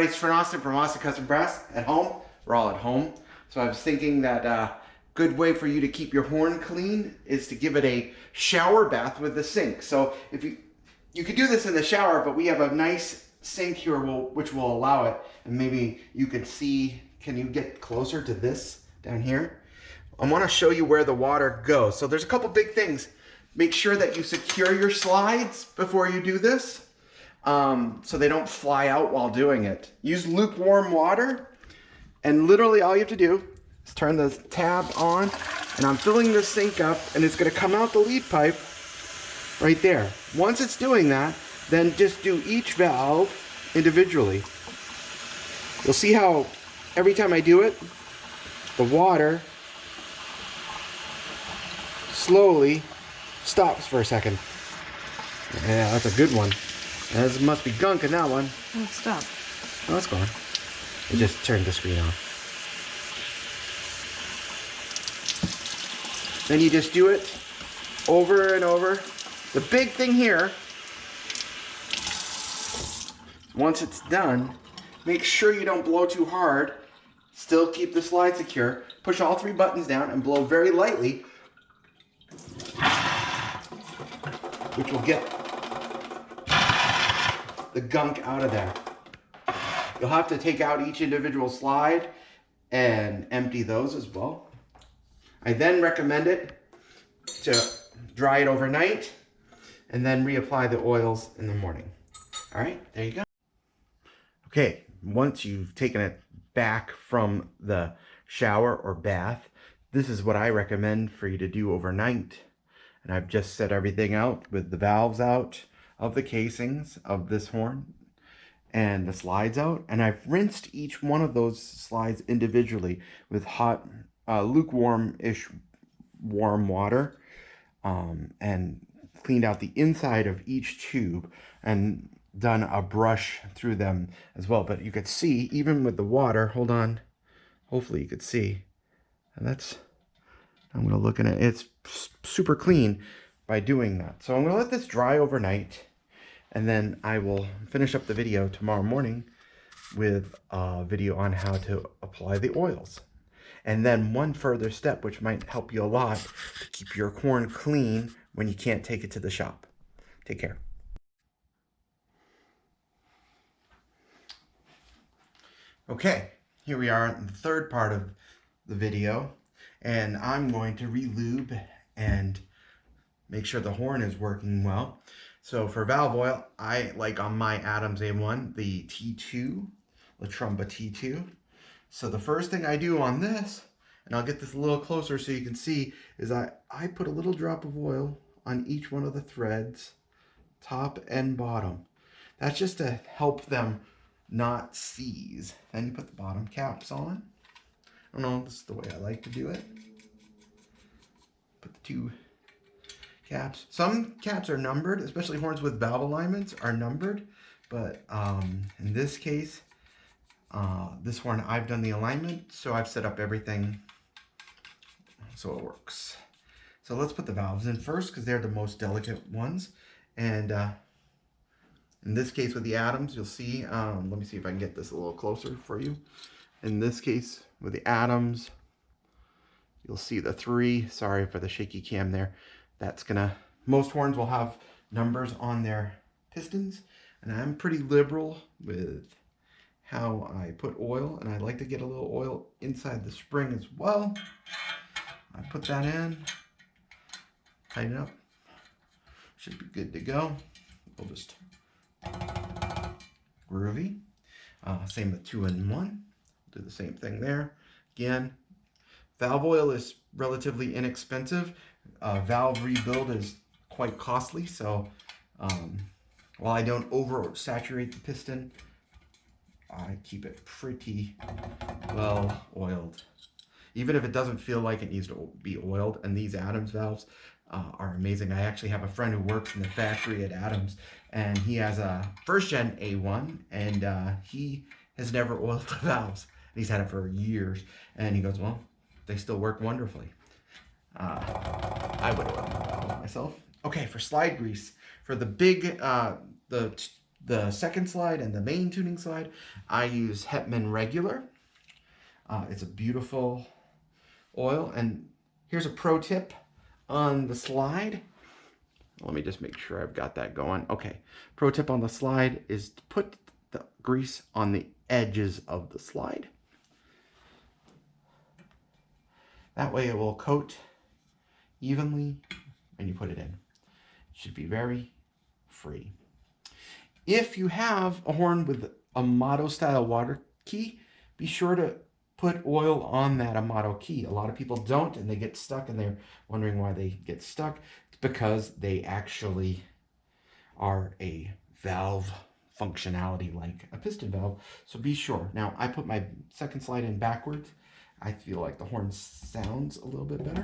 it's for Austin from Austin Custom Brass at home. We're all at home. So I was thinking that good way for you to keep your horn clean is to give it a shower bath with the sink. So if you could do this in the shower, but we have a nice sink here which will allow it. And maybe you could see, can you get closer to this down here? I want to show you where the water goes. So there's a couple big things. Make sure that you secure your slides before you do this, so they don't fly out while doing it. Use lukewarm water, and literally all you have to do is turn the tab on, and I'm filling the sink up, and it's going to come out the lead pipe right there. Once it's doing that, then just do each valve individually. You'll see how every time I do it, the water slowly stops for a second. Yeah, that's a good one. There must be gunk in that one. Oh, it stopped. Oh, it's gone. It just turned the screen off. Then you just do it over and over. The big thing here, once it's done, make sure you don't blow too hard. Still keep the slide secure. Push all 3 buttons down and blow very lightly, which will get the gunk out of there. You'll have to take out each individual slide and empty those as well. I then recommend it to dry it overnight and then reapply the oils in the morning. All right, there you go. Okay, once you've taken it back from the shower or bath, this is what I recommend for you to do overnight. And I've just set everything out with the valves out of the casings of this horn and the slides out. And I've rinsed each one of those slides individually with hot, lukewarm-ish warm water, and cleaned out the inside of each tube and done a brush through them as well. But you could see, even with the water, hold on, hopefully you could see, and that's, I'm going to look at it. It's super clean by doing that. So I'm going to let this dry overnight, and then I will finish up the video tomorrow morning with a video on how to apply the oils. And then one further step, which might help you a lot to keep your horn clean when you can't take it to the shop. Take care. Okay, here we are in the third part of the video. And I'm going to re-lube and make sure the horn is working well. So for valve oil, I like on my Adams A1, the T2, the Trumpet T2. So the first thing I do on this, and I'll get this a little closer so you can see, is I put a little drop of oil on each one of the threads, top and bottom. That's just to help them not seize. Then you put the bottom caps on. I don't know, this is the way I like to do it. Put the 2 caps. Some caps are numbered, especially horns with valve alignments are numbered. But in this case, this horn, I've done the alignment, so I've set up everything so it works. So let's put the valves in first because they're the most delicate ones. And in this case with the Adams, you'll see, let me see if I can get this a little closer for you. In this case, with the Adams, you'll see the 3. Sorry for the shaky cam there. That's gonna, most horns will have numbers on their pistons, and I'm pretty liberal with how I put oil, and I like to get a little oil inside the spring as well. I put that in, tighten it up, should be good to go. We'll just groovy. Same with 2-in-1. Do the same thing there. Again, valve oil is relatively inexpensive. Valve rebuild is quite costly, so while I don't oversaturate the piston, I keep it pretty well oiled. Even if it doesn't feel like it needs to be oiled, and these Adams valves are amazing. I actually have a friend who works in the factory at Adams, and he has a first-gen A1, and he has never oiled the valves. He's had it for years, and he goes, well, they still work wonderfully. I would oil my valve myself. Okay, for slide grease, for the big, the the second slide and the main tuning slide, I use Hetman Regular. It's a beautiful oil. And here's a pro tip on the slide. Let me just make sure I've got that going. Okay, pro tip on the slide is to put the grease on the edges of the slide. That way it will coat evenly when you put it in. It should be very free. If you have a horn with a motto style water key, be sure to put oil on that Amato key. A lot of people don't, and they get stuck, and they're wondering why they get stuck. It's because they actually are a valve functionality like a piston valve. So be sure. Now, I put my second slide in backwards. I feel like the horn sounds a little bit better.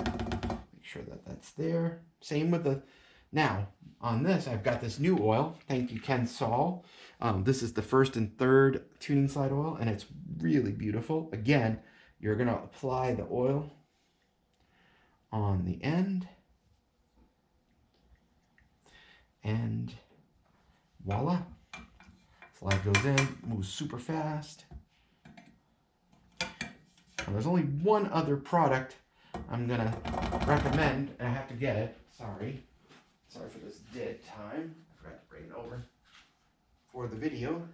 Make sure that that's there. Same with the... Now, on this, I've got this new oil. Thank you, Ken Saul. This is the first and third tuning slide oil, and it's really beautiful. Again, you're going to apply the oil on the end. And voila. Slide goes in, moves super fast. Now, there's only one other product I'm going to recommend, and I have to get it. Sorry for this dead time. I forgot to bring it over for the video.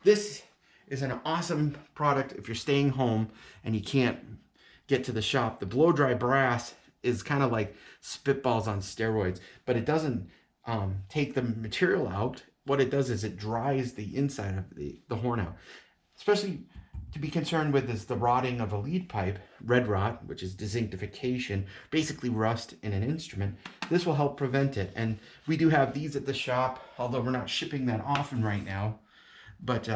This is an awesome product if you're staying home and you can't get to the shop. The blow dry brass is kind of like Spitballs on steroids, but it doesn't take the material out. What it does is it dries the inside of the horn out. Especially to be concerned with is the rotting of a lead pipe, red rot, which is disinctification, basically rust in an instrument. This will help prevent it. And we do have these at the shop, although we're not shipping that often right now. But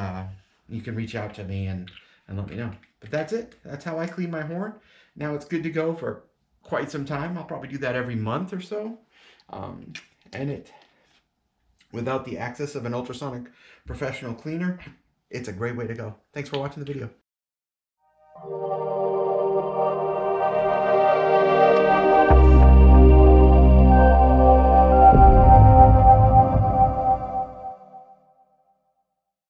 you can reach out to me and let me know. But that's it. That's how I clean my horn. Now it's good to go for quite some time. I'll probably do that every month or so. Without the access of an ultrasonic professional cleaner, it's a great way to go. Thanks for watching the video.